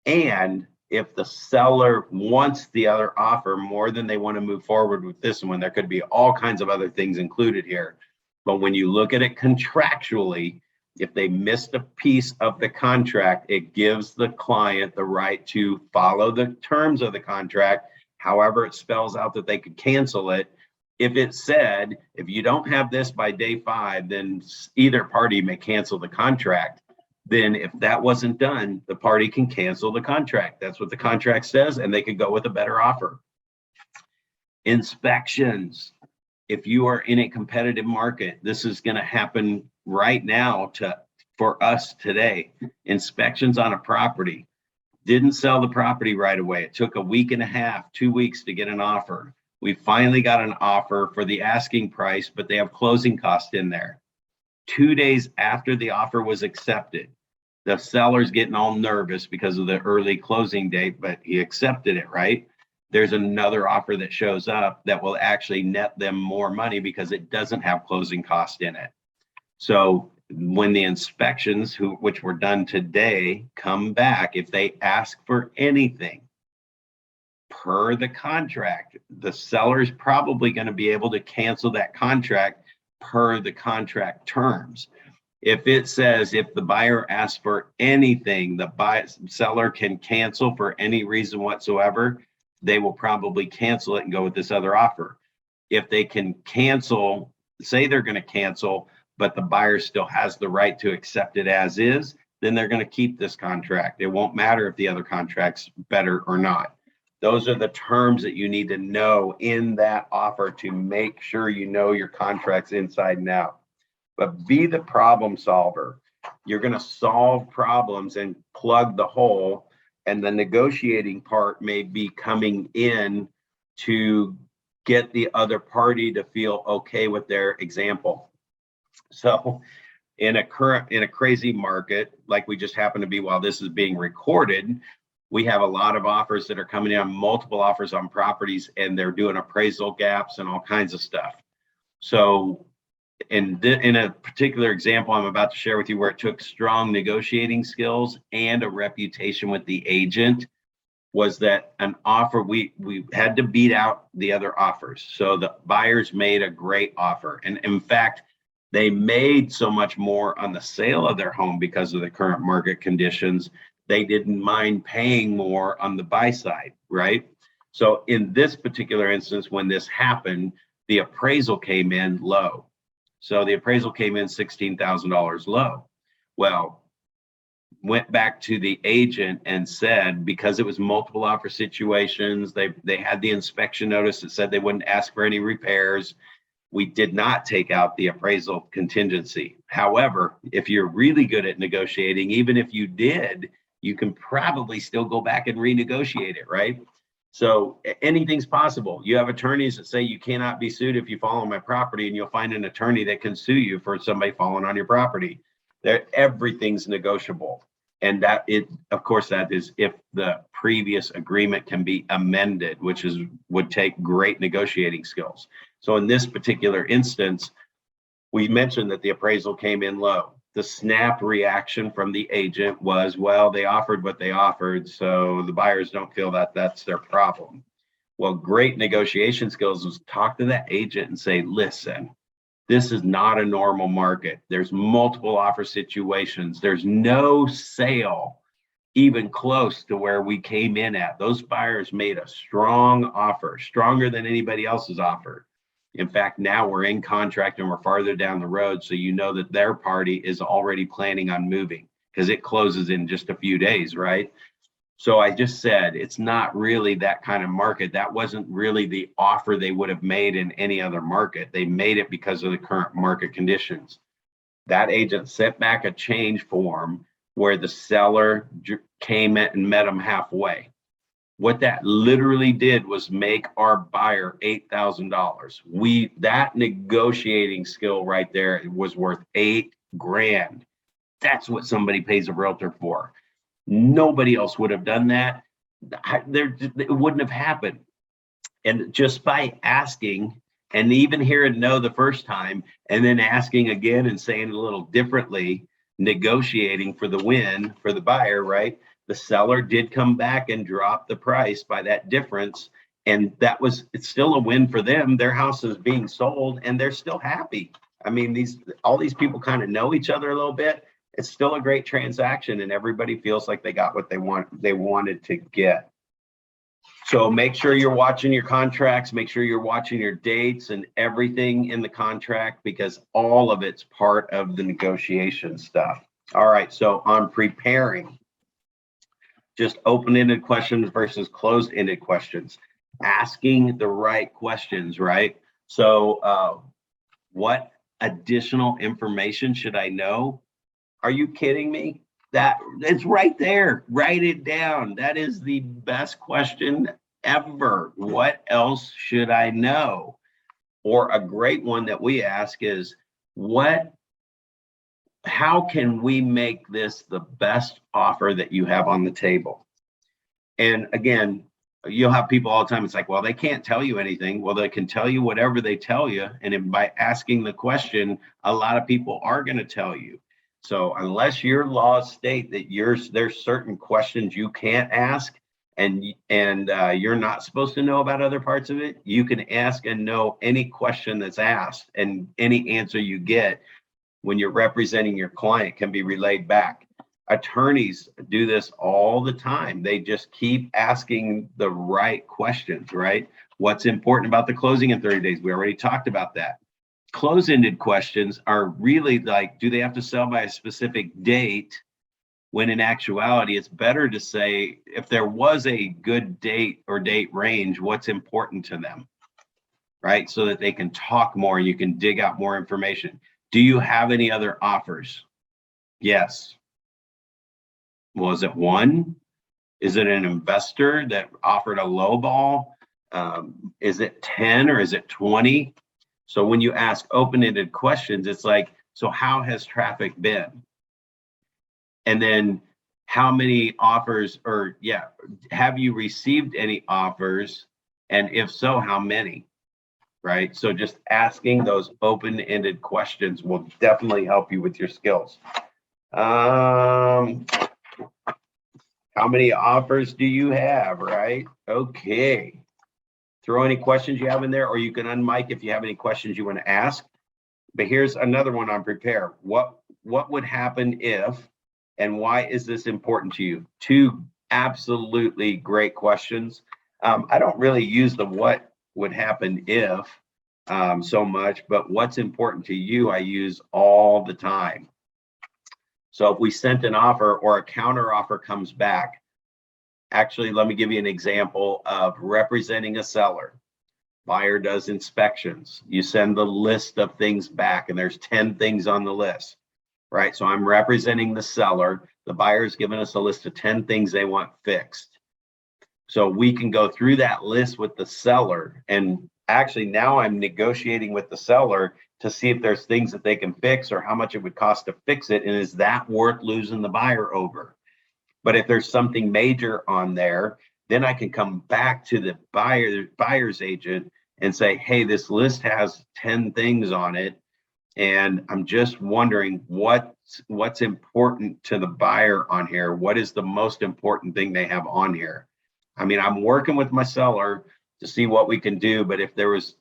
and if the seller wants the other offer more than they want to move forward with this one, there could be all kinds of other things included here. But when you look at it contractually, if they missed a piece of the contract, it gives the client the right to follow the terms of the contract. However, it spells out that they could cancel it. If it said, if you don't have this by day 5, then either party may cancel the contract. Then if that wasn't done, the party can cancel the contract. That's what the contract says, and they could go with a better offer. Inspections. If you are in a competitive market, this is going to happen right now for us today. Inspections on a property. Didn't sell the property right away. It took a week and a half, 2 weeks to get an offer. We finally got an offer for the asking price, but they have closing costs in there. 2 days after the offer was accepted, the seller's getting all nervous because of the early closing date, but he accepted it, right? There's another offer that shows up that will actually net them more money because it doesn't have closing cost in it. So when the inspections, which were done today, come back, if they ask for anything, per the contract. The seller's probably going to be able to cancel that contract per the contract terms. If it says if the buyer asks for anything, the seller can cancel for any reason whatsoever, they will probably cancel it and go with this other offer. If they can cancel, say they're going to cancel, but the buyer still has the right to accept it as is, then they're going to keep this contract. It won't matter if the other contract's better or not. Those are the terms that you need to know in that offer to make sure you know your contracts inside and out. But be the problem solver. You're going to solve problems and plug the hole, and the negotiating part may be coming in to get the other party to feel okay with their example. So in a crazy market like we just happen to be while this is being recorded, we have a lot of offers that are coming in, multiple offers on properties, and they're doing appraisal gaps and all kinds of stuff. So in a particular example I'm about to share with you, where it took strong negotiating skills and a reputation with the agent, was that an offer, we had to beat out the other offers. So the buyers made a great offer. And in fact, they made so much more on the sale of their home because of the current market conditions. They didn't mind paying more on the buy side, right? So in this particular instance, when this happened, the appraisal came in low. So the appraisal came in $16,000 low. Well, went back to the agent and said, because it was multiple offer situations, they had the inspection notice that said they wouldn't ask for any repairs. We did not take out the appraisal contingency. However, if you're really good at negotiating, even if you did, you can probably still go back and renegotiate it, right? So anything's possible. You have attorneys that say you cannot be sued if you fall on my property, and you'll find an attorney that can sue you for somebody falling on your property. Everything's negotiable. And that of course, that is if the previous agreement can be amended, which would take great negotiating skills. So in this particular instance, we mentioned that the appraisal came in low. The snap reaction from the agent was, well, they offered what they offered, so the buyers don't feel that that's their problem. Well, great negotiation skills was talk to that agent and say, listen, this is not a normal market. There's multiple offer situations. There's no sale even close to where we came in at. Those buyers made a strong offer, stronger than anybody else's offer. In fact, now we're in contract and we're farther down the road. So you know that their party is already planning on moving because it closes in just a few days, right? So I just said, it's not really that kind of market. That wasn't really the offer they would have made in any other market. They made it because of the current market conditions. That agent sent back a change form where the seller came and met them halfway. What that literally did was make our buyer $8,000. That negotiating skill right there was worth $8,000. That's what somebody pays a realtor for. Nobody else would have done that. It wouldn't have happened. And just by asking, and even hearing no the first time, and then asking again and saying it a little differently, negotiating for the win for the buyer, right? The seller did come back and drop the price by that difference. And it's still a win for them. Their house is being sold and they're still happy. I mean, all these people kind of know each other a little bit. It's still a great transaction and everybody feels like they got what they wanted to get. So make sure you're watching your contracts, make sure you're watching your dates and everything in the contract, because all of it's part of the negotiation stuff. All right, so on preparing, just open-ended questions versus closed-ended questions, asking the right questions, right? So what additional information should I know? Are you kidding me? It's right there. Write it down. That is the best question ever. What else should I know? Or a great one that we ask is, how can we make this the best offer that you have on the table? And again, you'll have people all the time. It's like, well, they can't tell you anything. Well, they can tell you whatever they tell you. And by asking the question, a lot of people are going to tell you. So unless your laws state that there's certain questions you can't ask, and you're not supposed to know about other parts of it, you can ask and know any question that's asked, and any answer you get when you're representing your client can be relayed back. Attorneys do this all the time. They just keep asking the right questions, right? What's important about the closing in 30 days? We already talked about that. Close-ended questions are really like, do they have to sell by a specific date? When in actuality, it's better to say, if there was a good date or date range, what's important to them, right? So that they can talk more and you can dig out more information. Do you have any other offers? Yes. Was it one? Is it an investor that offered a low ball? Is it 10 or is it 20? So when you ask open-ended questions, it's like, so how has traffic been? And then how many offers, or have you received any offers? And if so, how many? Right? So just asking those open-ended questions will definitely help you with your skills. How many offers do you have, right? Okay. Throw any questions you have in there, or you can unmic if you have any questions you want to ask. But here's another one on prepare. What would happen if, and why is this important to you? Two absolutely great questions. I don't really use the what would happen if so much, but what's important to you, I use all the time. So if we sent an offer or a counter offer comes back, actually, let me give you an example of representing a seller. Buyer does inspections. You send the list of things back, and there's 10 things on the list, right? So I'm representing the seller. The buyer's given us a list of 10 things they want fixed. So we can go through that list with the seller. And actually, now I'm negotiating with the seller to see if there's things that they can fix or how much it would cost to fix it. And is that worth losing the buyer over? But if there's something major on there, then I can come back to the buyer's agent and say, hey, this list has 10 things on it. And I'm just wondering what's important to the buyer on here. What is the most important thing they have on here? I mean, I'm working with my seller to see what we can do. But if there's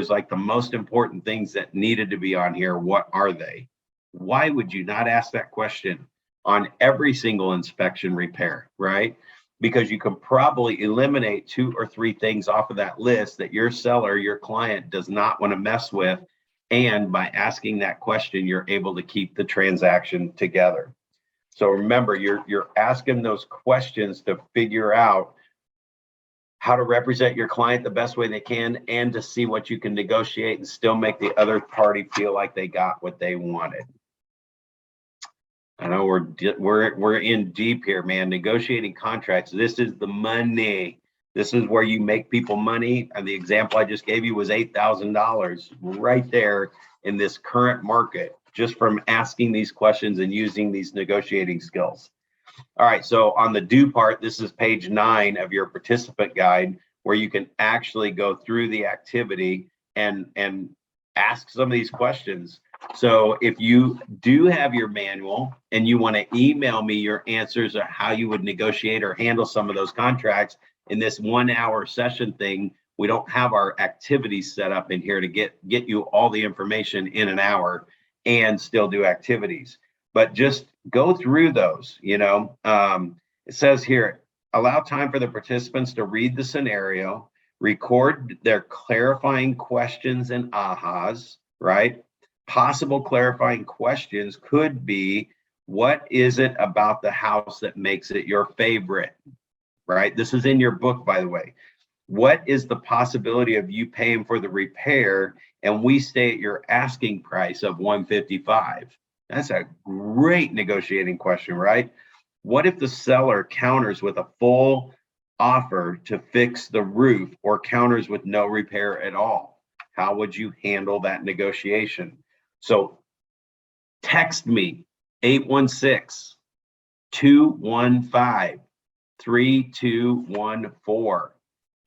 like the most important things that needed to be on here, what are they? Why would you not ask that question on every single inspection repair, right? Because you can probably eliminate 2 or 3 things off of that list that your seller, your client does not want to mess with. And by asking that question, you're able to keep the transaction together. So remember, you're asking those questions to figure out how to represent your client the best way they can, and to see what you can negotiate and still make the other party feel like they got what they wanted. I know we're in deep here, man. Negotiating contracts. This is the money. This is where you make people money. And the example I just gave you was $8,000 right there in this current market, just from asking these questions and using these negotiating skills. All right, so on the do part, this is page 9 of your participant guide, where you can actually go through the activity and ask some of these questions. So if you do have your manual and you want to email me your answers or how you would negotiate or handle some of those contracts in this 1-hour session thing, we don't have our activities set up in here to get you all the information in an hour and still do activities. But just go through those, it says here, allow time for the participants to read the scenario, record their clarifying questions and ahas, right? Possible clarifying questions could be, what is it about the house that makes it your favorite, right? This is in your book, by the way. What is the possibility of you paying for the repair and we stay at your asking price of $155? That's a great negotiating question, right? What if the seller counters with a full offer to fix the roof, or counters with no repair at all? How would you handle that negotiation? So text me 816-215-3214,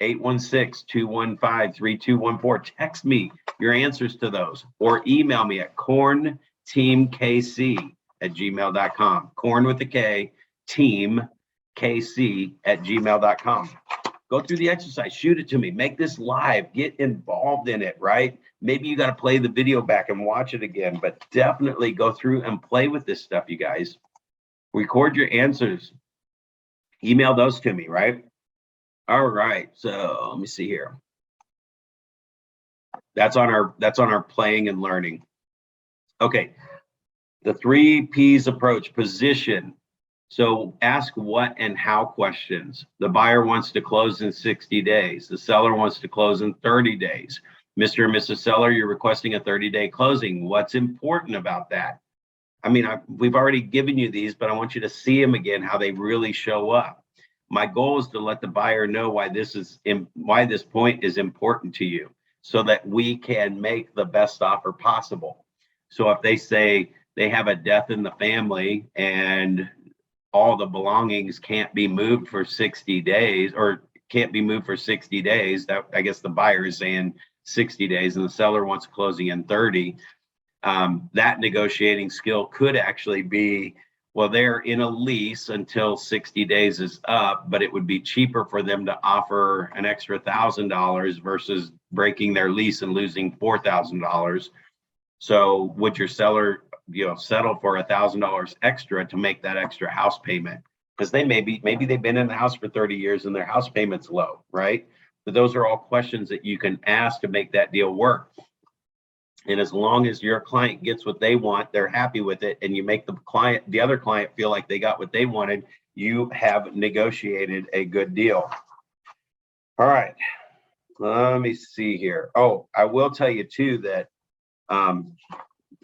816-215-3214. Text me your answers to those, or email me at kornteamkc@gmail.com. Korn with a K, team kc@gmail.com. Go through the exercise, shoot it to me, make this live, get involved in it, right? Maybe you got to play the video back and watch it again, but definitely go through and play with this stuff, you guys. Record your answers, email those to me, right? All right, so let me see here. That's on our playing and learning. Okay, the 3 P's approach: position. So ask what and how questions. The buyer wants to close in 60 days. The seller wants to close in 30 days. Mr. and Mrs. Seller, you're requesting a 30-day closing. What's important about that? I mean, we've already given you these, but I want you to see them again, how they really show up. My goal is to let the buyer know why this point is important to you, so that we can make the best offer possible. So if they say they have a death in the family and all the belongings can't be moved for 60 days, or can't be moved for 60 days, that I guess the buyer is saying 60 days and the seller wants closing in 30, that negotiating skill could actually be, well, they're in a lease until 60 days is up, but it would be cheaper for them to offer an extra $1,000 versus breaking their lease and losing $4,000. So would your seller, settle for $1,000 extra to make that extra house payment? Because maybe they've been in the house for 30 years and their house payment's low, right? But those are all questions that you can ask to make that deal work. And as long as your client gets what they want, they're happy with it, and you make the other client feel like they got what they wanted, you have negotiated a good deal. All right, let me see here. Oh, I will tell you too that,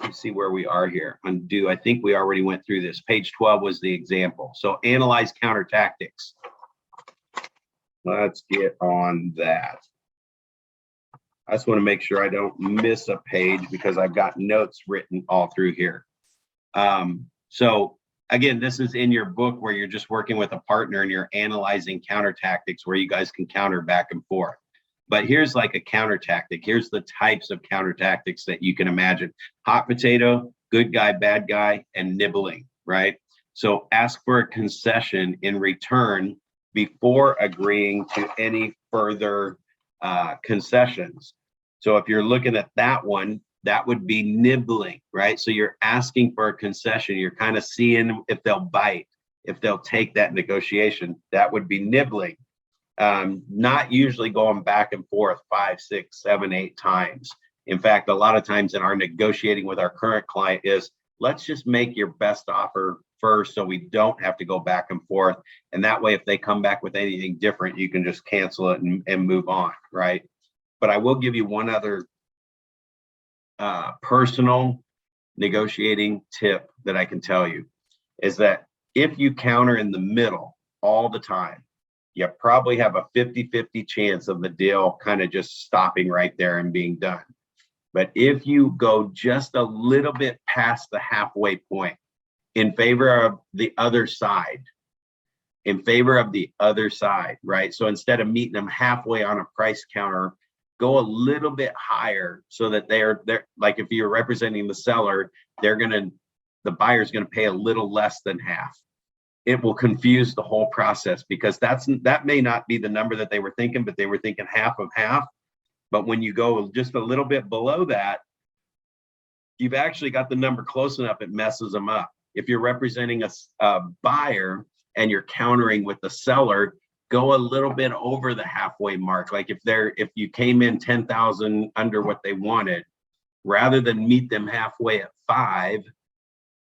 let's see where we are here. Undo, I think we already went through this. Page 12 was the example. So analyze counter tactics. Let's get on that. I just want to make sure I don't miss a page because I've got notes written all through here. So again, this is in your book where you're just working with a partner and you're analyzing counter tactics where you guys can counter back and forth. But here's like a counter tactic. Here's the types of counter tactics that you can imagine: hot potato, good guy, bad guy, and nibbling, right? So ask for a concession in return before agreeing to any further concessions. So if you're looking at that one, that would be nibbling, right? So you're asking for a concession. You're kind of seeing if they'll bite, if they'll take that negotiation. That would be nibbling. Not usually going back and forth 5, 6, 7, 8 times. In fact, a lot of times in our negotiating with our current client is, let's just make your best offer first so we don't have to go back and forth. And that way, if they come back with anything different, you can just cancel it and move on, right? But I will give you one other personal negotiating tip that I can tell you, is that if you counter in the middle all the time, you probably have a 50-50 chance of the deal kind of just stopping right there and being done. But if you go just a little bit past the halfway point in favor of the other side, right? So instead of meeting them halfway on a price counter, go a little bit higher so that they're like, if you're representing the seller, the buyer's gonna pay a little less than half. It will confuse the whole process because that may not be the number that they were thinking, but they were thinking half of half. But when you go just a little bit below that, you've actually got the number close enough, it messes them up. If you're representing a buyer and you're countering with the seller, go a little bit over the halfway mark. Like if you came in 10,000 under what they wanted, rather than meet them halfway at 5,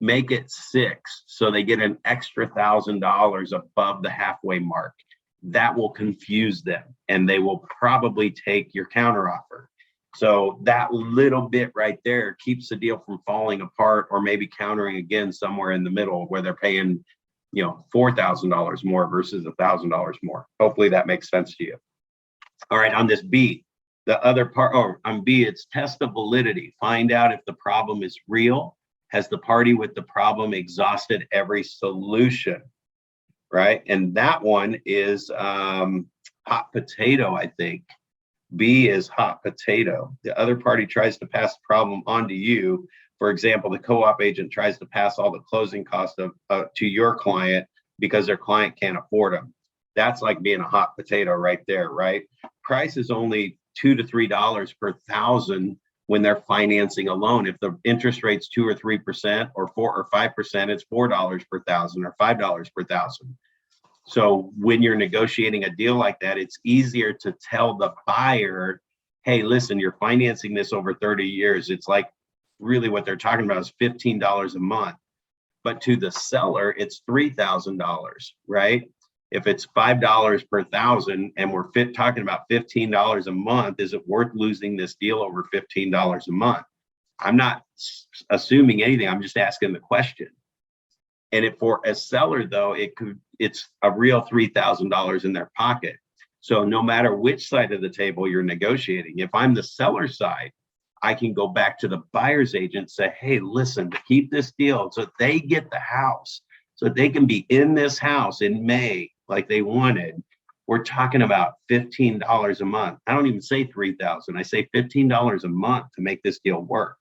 make it 6, so they get an extra $1,000 above the halfway mark. That will confuse them and they will probably take your counter offer. So that little bit right there keeps the deal from falling apart, or maybe countering again somewhere in the middle where they're paying, $4,000 more versus $1,000 more. Hopefully that makes sense to you. All right, on this B, the other part, on B, it's test the validity. Find out if the problem is real. Has the party with the problem exhausted every solution, right? And that one is hot potato, I think. B is hot potato. The other party tries to pass the problem onto you. For example, the co-op agent tries to pass all the closing costs to your client, because their client can't afford them. That's like being a hot potato right there, right? Price is only $2 to $3 per thousand when they're financing a loan. If the interest rate's 2 or 3% or 4 or 5%, it's $4 per thousand or $5 per thousand. So when you're negotiating a deal like that, it's easier to tell the buyer, hey, listen, you're financing this over 30 years. It's like really what they're talking about is $15 a month. But to the seller, it's $3,000, right? If it's $5 per thousand and we're talking about $15 a month, is it worth losing this deal over $15 a month? I'm not assuming anything. I'm just asking the question. And if for a seller, though, it's a real $3,000 in their pocket. So no matter which side of the table you're negotiating, if I'm the seller side, I can go back to the buyer's agent and say, hey, listen, to keep this deal so they get the house, so they can be in this house in May like they wanted, we're talking about $15 a month. I don't even say $3,000. I say $15 a month to make this deal work.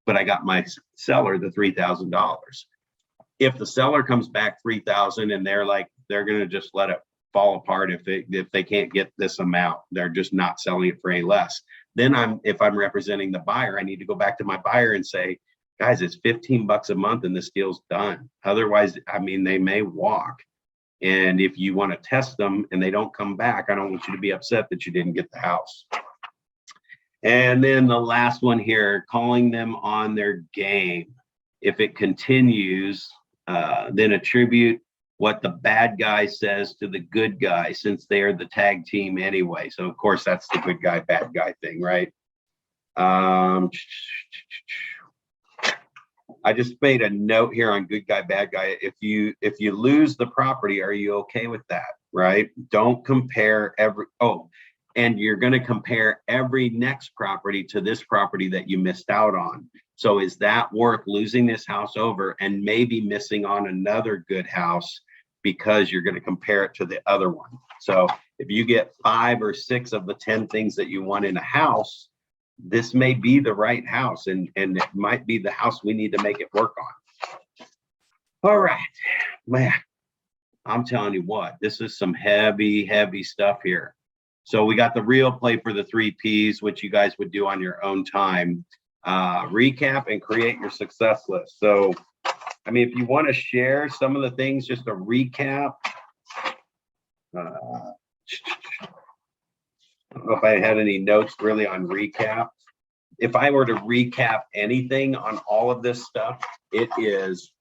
But I got my seller the $3,000. If the seller comes back $3,000 and they're going to just let it fall apart if they can't get this amount, they're just not selling it for any less. Then if I'm representing the buyer, I need to go back to my buyer and say, guys, it's $15 a month and this deal's done. Otherwise, they may walk. And if you want to test them and they don't come back, I don't want you to be upset that you didn't get the house. And then the last one here, calling them on their game. If it continues, then attribute what the bad guy says to the good guy, since they are the tag team anyway. So of course that's the good guy, bad guy thing, right? I just made a note here on good guy, bad guy. If you lose the property, are you okay with that, right? Don't compare and you're going to compare every next property to this property that you missed out on. So is that worth losing this house over and maybe missing on another good house because you're going to compare it to the other one? So if you get 5 or 6 of the 10 things that you want in a house, this may be the right house, and it might be the house we need to make it work on. All right, man, I'm telling you what, this is some heavy, heavy stuff here. So we got the real play for the 3 Ps, which you guys would do on your own time. Recap and create your success list. So, if you want to share some of the things, just a recap. I don't know if I had any notes really on recap. If I were to recap anything on all of this stuff, it is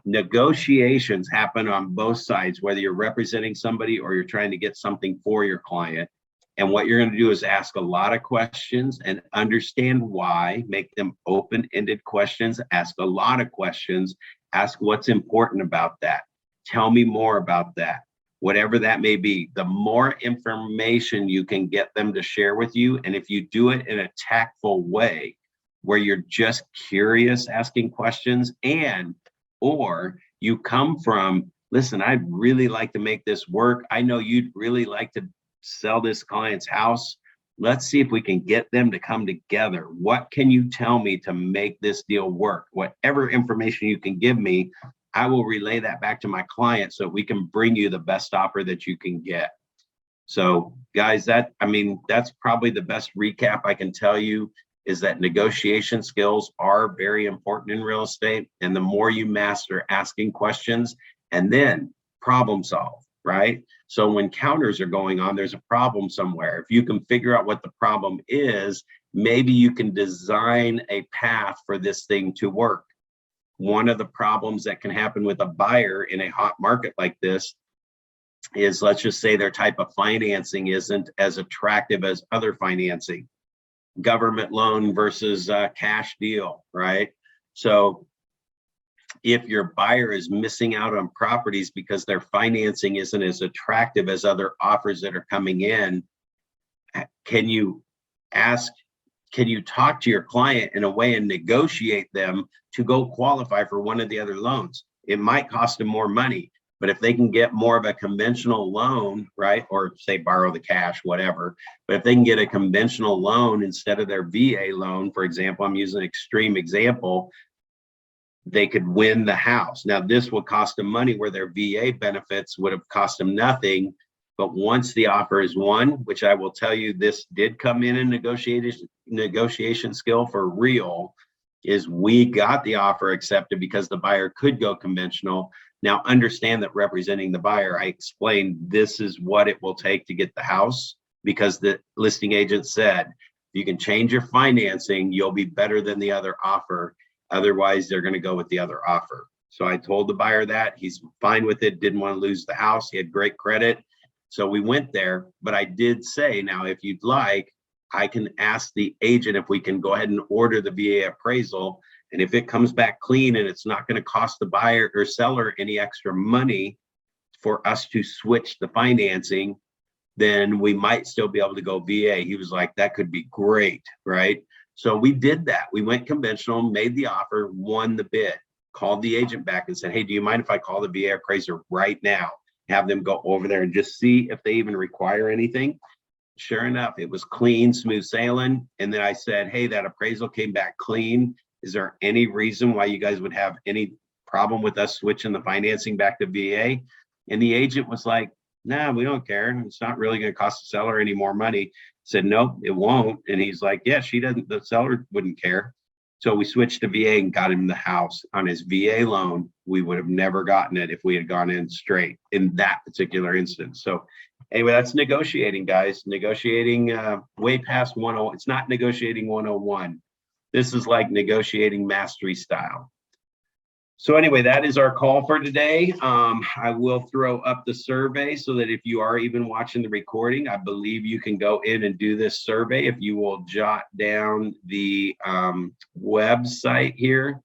negotiations happen on both sides, whether you're representing somebody or you're trying to get something for your client. And what you're going to do is ask a lot of questions and understand why, make them open-ended questions, ask a lot of questions, ask what's important about that. Tell me more about that. Whatever that may be, the more information you can get them to share with you. And if you do it in a tactful way, where you're just curious, asking questions, or you come from, listen, I'd really like to make this work. I know you'd really like to sell this client's house. Let's see if we can get them to come together. What can you tell me to make this deal work? Whatever information you can give me, I will relay that back to my client so we can bring you the best offer that you can get. So guys, that's probably the best recap I can tell you, is that negotiation skills are very important in real estate. And the more you master asking questions and then problem solve, right? So when counters are going on, there's a problem somewhere. If you can figure out what the problem is, maybe you can design a path for this thing to work. One of the problems that can happen with a buyer in a hot market like this is, let's just say their type of financing isn't as attractive as other financing. Government loan versus cash deal, right? So if your buyer is missing out on properties because their financing isn't as attractive as other offers that are coming in, can you talk to your client in a way and negotiate them to go qualify for one of the other loans? It might cost them more money, but if they can get more of a conventional loan, right, or say borrow the cash, whatever, but if they can get a conventional loan instead of their VA loan, for example, I'm using an extreme example, they could win the house. Now, this will cost them money where their VA benefits would have cost them nothing. But once the offer is won, which I will tell you, this did come in negotiation skill for real, is we got the offer accepted because the buyer could go conventional. Now, understand that representing the buyer, I explained this is what it will take to get the house, because the listing agent said, if you can change your financing, you'll be better than the other offer. Otherwise, they're going to go with the other offer. So I told the buyer that. He's fine with it, didn't want to lose the house. He had great credit. So we went there, but I did say, now, if you'd like, I can ask the agent if we can go ahead and order the VA appraisal. And if it comes back clean and it's not going to cost the buyer or seller any extra money for us to switch the financing, then we might still be able to go VA. He was like, that could be great, right? So we did that. We went conventional, made the offer, won the bid, called the agent back and said, hey, do you mind if I call the VA appraiser right now? Have them go over there and just see if they even require anything. Sure enough, it was clean, smooth sailing. And then I said, hey, that appraisal came back clean. Is there any reason why you guys would have any problem with us switching the financing back to VA? And the agent was like, nah, we don't care. It's not really going to cost the seller any more money. I said, no, it won't. And he's like, yeah, the seller wouldn't care. So we switched to VA and got him the house on his VA loan. We would have never gotten it if we had gone in straight in that particular instance. So anyway, that's negotiating, guys. Negotiating way past 101. It's not negotiating 101. This is like negotiating mastery style. So anyway, that is our call for today. I will throw up the survey so that if you are even watching the recording, I believe you can go in and do this survey. If you will jot down the website here,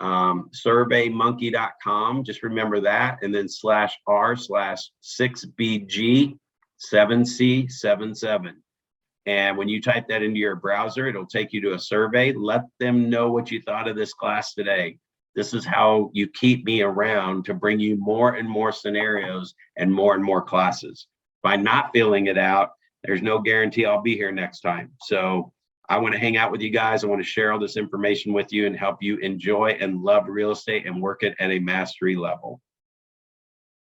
surveymonkey.com, just remember that, and then /r/6BG7C77. And when you type that into your browser, it'll take you to a survey. Let them know what you thought of this class today. This is how you keep me around to bring you more and more scenarios and more classes. By not filling it out, there's no guarantee I'll be here next time. So I want to hang out with you guys. I want to share all this information with you and help you enjoy and love real estate and work it at a mastery level.